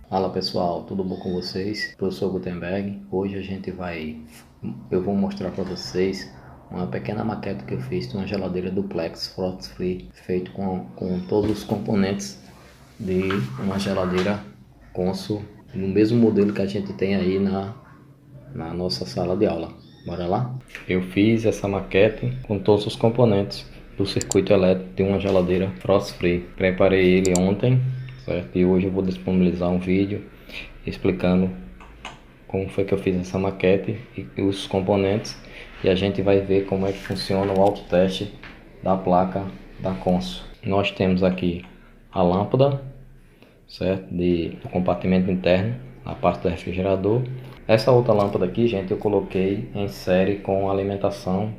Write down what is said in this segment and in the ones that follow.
Fala pessoal, tudo bom com vocês? Professor Gutenberg. Hoje eu vou mostrar para vocês uma pequena maquete que eu fiz de uma geladeira duplex frost free, feito com todos os componentes de uma geladeira Consul, no mesmo modelo que a gente tem aí na nossa sala de aula. Bora lá? Eu fiz essa maquete com todos os componentes do circuito elétrico de uma geladeira frost free. Preparei ele ontem, certo? E hoje eu vou disponibilizar um vídeo explicando como foi que eu fiz essa maquete e os componentes, e a gente vai ver como é que funciona o autoteste da placa da Consul. Nós temos aqui a lâmpada, certo, do compartimento interno, na parte do refrigerador. Essa outra lâmpada aqui, gente, eu coloquei em série com alimentação,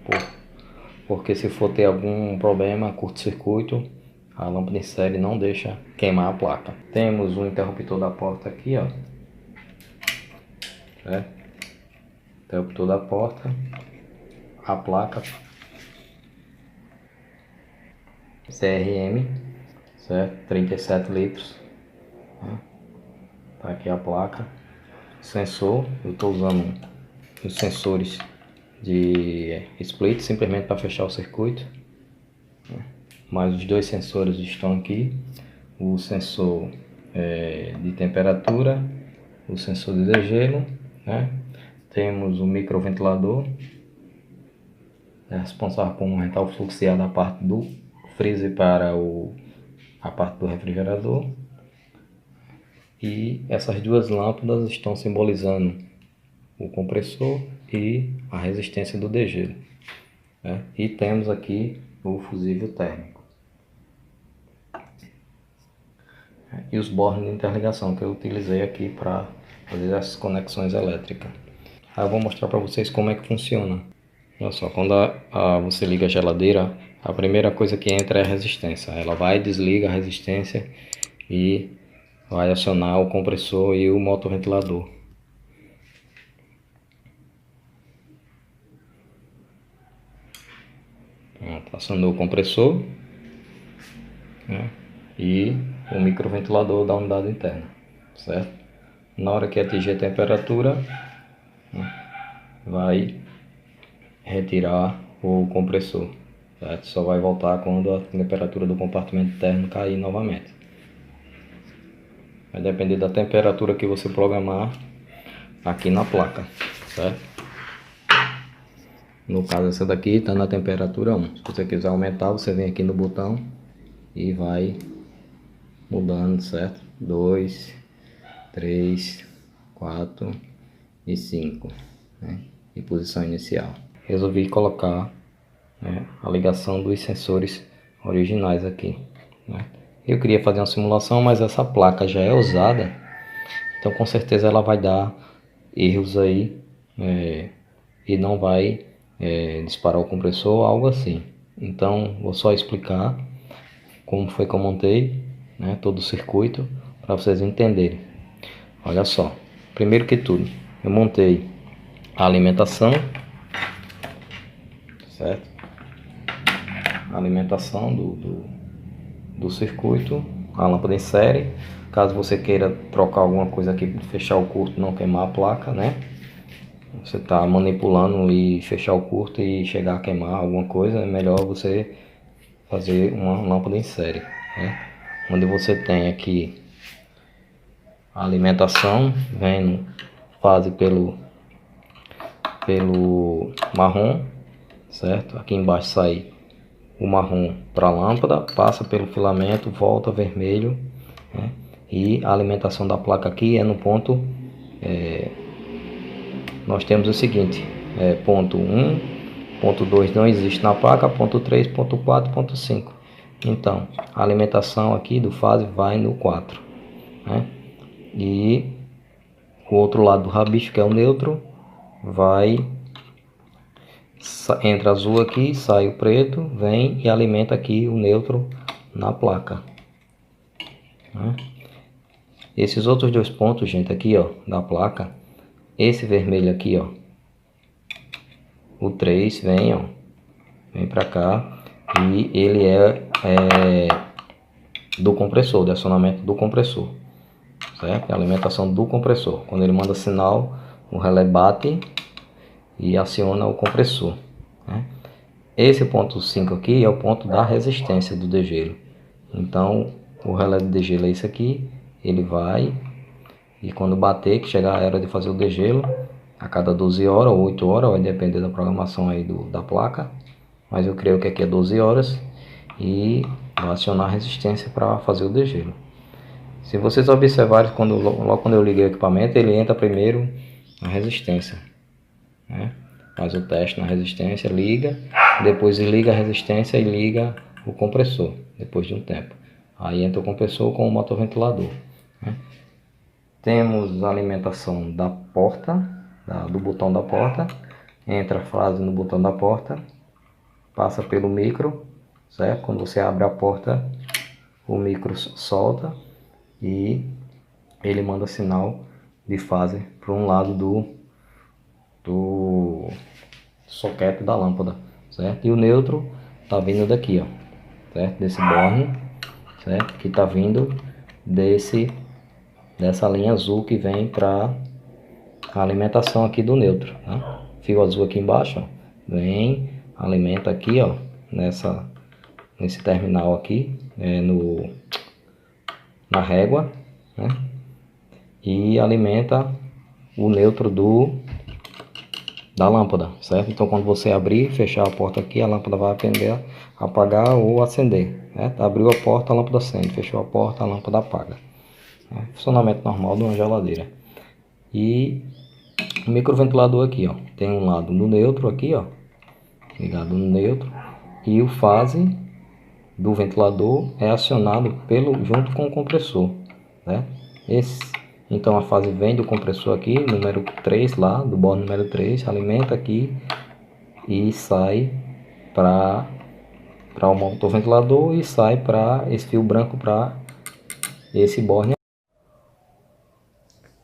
porque se for ter algum problema, curto-circuito, a lâmpada em série não deixa queimar a placa. Temos o interruptor da porta aqui, ó, certo? Interruptor da porta, a placa CRM, certo? 37 litros, né? Tá aqui a placa. Sensor, eu estou usando os sensores de split simplesmente para fechar o circuito, mas os dois sensores estão aqui, o sensor de temperatura, o sensor de degelo, né? Temos o microventilador, responsável por aumentar o fluxo de ar da parte do freezer para a parte do refrigerador. E essas duas lâmpadas estão simbolizando o compressor e a resistência do degelo, né? E temos aqui o fusível térmico e os bornes de interligação que eu utilizei aqui para fazer essas conexões elétricas. Aí eu vou mostrar para vocês como é que funciona. Olha só, quando você liga a geladeira, a primeira coisa que entra é a resistência. Ela vai, desliga a resistência e vai acionar o compressor e o motoventilador. Pronto, acionou o compressor, né, e o microventilador da unidade interna, certo? Na hora que atingir a temperatura, né, vai retirar o compressor, certo? Só vai voltar quando a temperatura do compartimento interno cair novamente. Vai depender da temperatura que você programar aqui na placa, certo? No caso, essa daqui está na temperatura 1. Se você quiser aumentar, você vem aqui no botão e vai mudando, certo? 2, 3, 4 e 5, né? E posição inicial. Resolvi colocar, né, a ligação dos sensores originais aqui, né? Eu queria fazer uma simulação, mas essa placa já é usada, então com certeza ela vai dar erros aí, e não vai disparar o compressor ou algo assim. Então vou só explicar como foi que eu montei, né, todo o circuito para vocês entenderem. Olha só, primeiro que tudo, eu montei a alimentação, certo? A alimentação do circuito, a lâmpada em série. Caso você queira trocar alguma coisa aqui, fechar o curto, não queimar a placa, né? Você está manipulando e fechar o curto e chegar a queimar alguma coisa, é melhor você fazer uma lâmpada em série, né? Onde você tem aqui a alimentação, vem fase pelo marrom, certo? Aqui embaixo sai o marrom para a lâmpada, passa pelo filamento, volta vermelho, né? E a alimentação da placa aqui é no ponto, nós temos o seguinte, ponto 1, ponto 2 não existe na placa, ponto 3, ponto 4, ponto 5. Então, a alimentação aqui do fase vai no 4, né? E o outro lado do rabicho, que é o neutro, vai, entra azul aqui, sai o preto, vem e alimenta aqui o neutro na placa, né? Esses outros dois pontos, gente, aqui, ó, da placa, esse vermelho aqui, ó, o 3 vem, ó, vem pra cá, e ele é do compressor, do acionamento do compressor, certo? É a alimentação do compressor. Quando ele manda sinal, o relé bate e aciona o compressor, né? Esse ponto 5 aqui é o ponto da resistência do degelo. Então, o relé de degelo é esse aqui, ele vai e quando bater, que chegar a hora de fazer o degelo, a cada 12 horas ou 8 horas, vai depender da programação aí da placa, mas eu creio que aqui é 12 horas, e vai acionar a resistência para fazer o degelo. Se vocês observarem, logo quando eu liguei o equipamento, ele entra primeiro na resistência, né? Faz o teste na resistência, liga, depois liga a resistência e liga o compressor, depois de um tempo. Aí entra o compressor com o motoventilador, né? Temos a alimentação da porta, do botão da porta, entra a fase no botão da porta, passa pelo micro, certo? Quando você abre a porta, o micro solta e ele manda sinal de fase para um lado do soquete da lâmpada, certo? E o neutro tá vindo daqui, ó, certo? Desse borne, certo? Que tá vindo dessa linha azul que vem para a alimentação aqui do neutro, tá? Fio azul aqui embaixo, ó, vem, alimenta aqui, ó, nesse terminal aqui, na régua, né? E alimenta o neutro da lâmpada, certo? Então quando você abrir e fechar a porta aqui, a lâmpada vai apagar ou acender, né? Abriu a porta, a lâmpada acende, fechou a porta, a lâmpada apaga. Funcionamento normal de uma geladeira. E o microventilador aqui, ó, tem um lado no neutro aqui, ó, ligado no neutro, e o fase do ventilador é acionado junto com o compressor, né? Então a fase vem do compressor aqui, número 3 lá, do borne número 3, alimenta aqui e sai para o motoventilador e sai para esse fio branco para esse borne.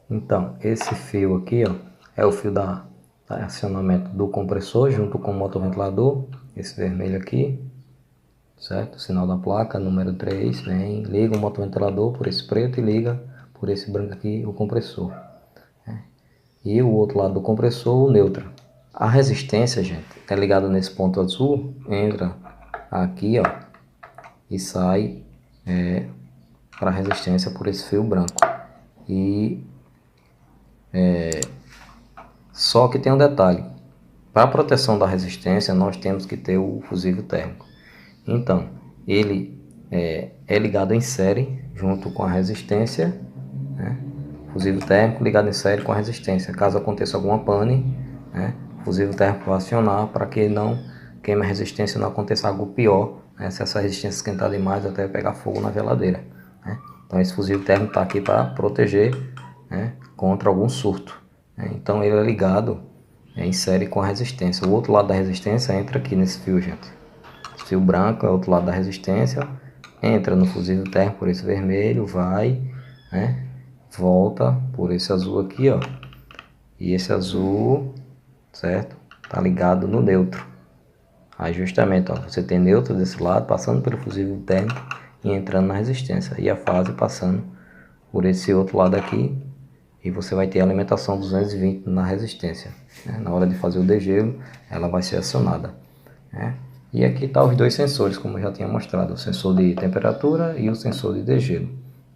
Então, esse fio aqui, ó, é o fio da acionamento do compressor junto com o motoventilador, esse vermelho aqui, certo? Sinal da placa, número 3, vem, liga o motoventilador por esse preto e liga por esse branco aqui o compressor, né? E o outro lado do compressor, o neutro. A resistência, gente, é ligada nesse ponto azul, entra aqui, ó, e sai para a resistência por esse fio branco. E só que tem um detalhe: para a proteção da resistência nós temos que ter o fusível térmico. Então ele é ligado em série junto com a resistência, né? Fusível térmico ligado em série com a resistência. Caso aconteça alguma pane, né, o fusível térmico vai acionar para que não queime a resistência e não aconteça algo pior, né, se essa resistência esquentar demais até pegar fogo na geladeira, né? Então esse fusível térmico está aqui para proteger, né, contra algum surto, né? Então ele é ligado em série com a resistência. O outro lado da resistência entra aqui nesse fio, gente. Esse fio branco é o outro lado da resistência, entra no fusível térmico por esse vermelho, vai, né, volta por esse azul aqui, ó, e esse azul, certo, tá ligado no neutro. Aí justamente, ó, você tem neutro desse lado passando pelo fusível térmico e entrando na resistência, e a fase passando por esse outro lado aqui, e você vai ter a alimentação 220 na resistência, né? Na hora de fazer o degelo ela vai ser acionada, né? E aqui tá os dois sensores, como eu já tinha mostrado, o sensor de temperatura e o sensor de degelo,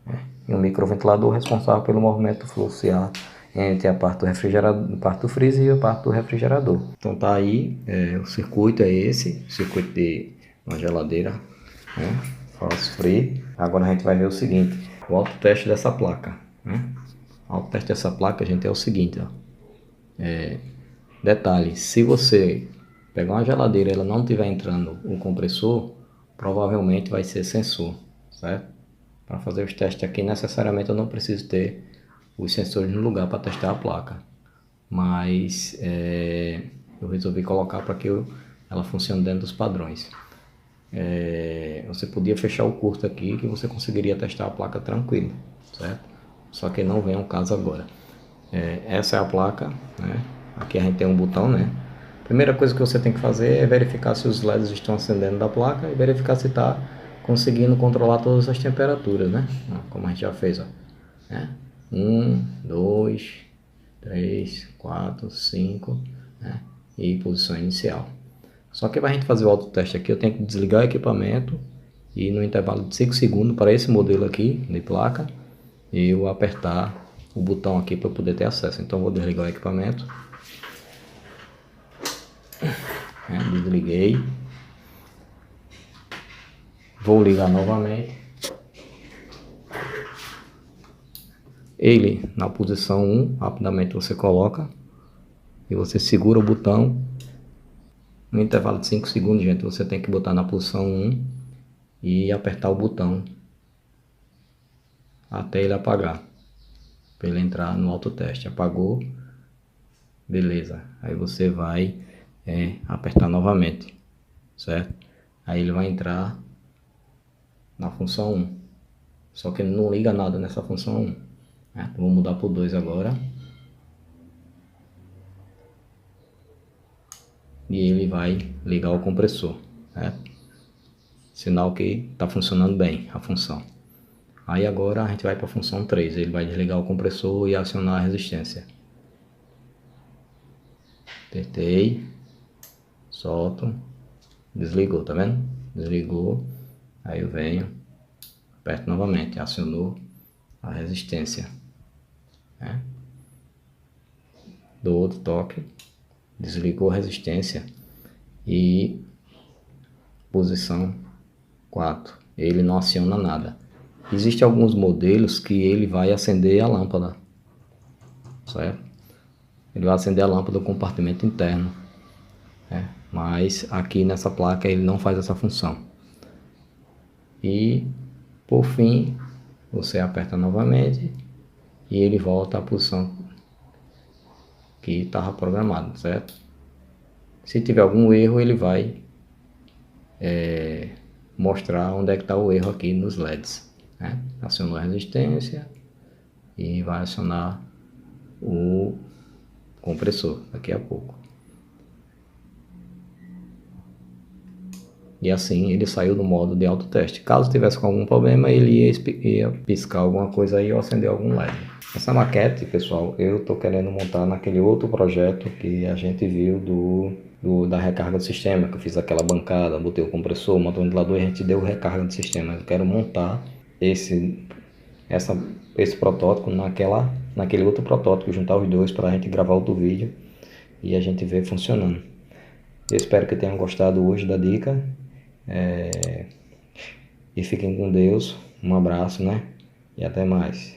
né? E um microventilador responsável pelo movimento do fluxo de ar entre a parte do refrigerador, parte do freezer e a parte do refrigerador. Então tá aí, o circuito é esse, o circuito de uma geladeira, né, frost free. Agora a gente vai ver o seguinte, o autoteste dessa placa, né? O autoteste dessa placa, gente, é o seguinte, ó. Detalhe, se você pegar uma geladeira e ela não estiver entrando o compressor, provavelmente vai ser sensor, certo? Para fazer os testes aqui, necessariamente eu não preciso ter os sensores no lugar para testar a placa, mas eu resolvi colocar para que ela funcione dentro dos padrões. Você podia fechar o curto aqui que você conseguiria testar a placa tranquilo, certo? Só que não vem ao caso agora. Essa é a placa, né? Aqui a gente tem um botão, né? Primeira coisa que você tem que fazer é verificar se os LEDs estão acendendo da placa e verificar se está conseguindo controlar todas as temperaturas, né? Como a gente já fez, ó, né? 1, 2, 3, 4, 5, né? E posição inicial. Só que para a gente fazer o autoteste aqui, eu tenho que desligar o equipamento e no intervalo de 5 segundos para esse modelo aqui de placa, eu apertar o botão aqui para poder ter acesso. Então eu vou desligar o equipamento. Desliguei. Vou ligar novamente. Ele na posição 1, rapidamente você coloca e você segura o botão. No intervalo de 5 segundos, gente, você tem que botar na posição 1 e apertar o botão até ele apagar, para ele entrar no autoteste. Apagou, beleza. Aí você vai apertar novamente, certo? Aí ele vai entrar na função 1. Só que ele não liga nada nessa função 1. Então vou mudar para o 2 agora. E ele vai ligar o compressor, certo? Sinal que está funcionando bem a função. Aí agora a gente vai para a função 3. Ele vai desligar o compressor e acionar a resistência. Apertei, solto, desligou, tá vendo? Desligou, aí eu venho, aperto novamente, acionou a resistência, né? Dou outro toque, desligou a resistência e posição 4, ele não aciona nada. Existem alguns modelos que ele vai acender a lâmpada, certo? Ele vai acender a lâmpada do compartimento interno, né? Mas aqui nessa placa ele não faz essa função. E por fim você aperta novamente e ele volta à posição que estava programado, certo? Se tiver algum erro, ele vai mostrar onde é que está o erro aqui nos LEDs, né? Acionou a resistência e vai acionar o compressor daqui a pouco. E assim ele saiu do modo de autoteste. Caso tivesse com algum problema, ele ia piscar alguma coisa aí ou acender algum LED. Essa maquete, pessoal, eu estou querendo montar naquele outro projeto que a gente viu da recarga do sistema, que eu fiz aquela bancada, botei o compressor, montei o ventilador e a gente deu recarga do sistema. Eu quero montar esse protótipo naquele outro protótipo, juntar os dois para a gente gravar outro vídeo e a gente ver funcionando. Eu espero que tenham gostado hoje da dica. E fiquem com Deus. Um abraço, né? E até mais.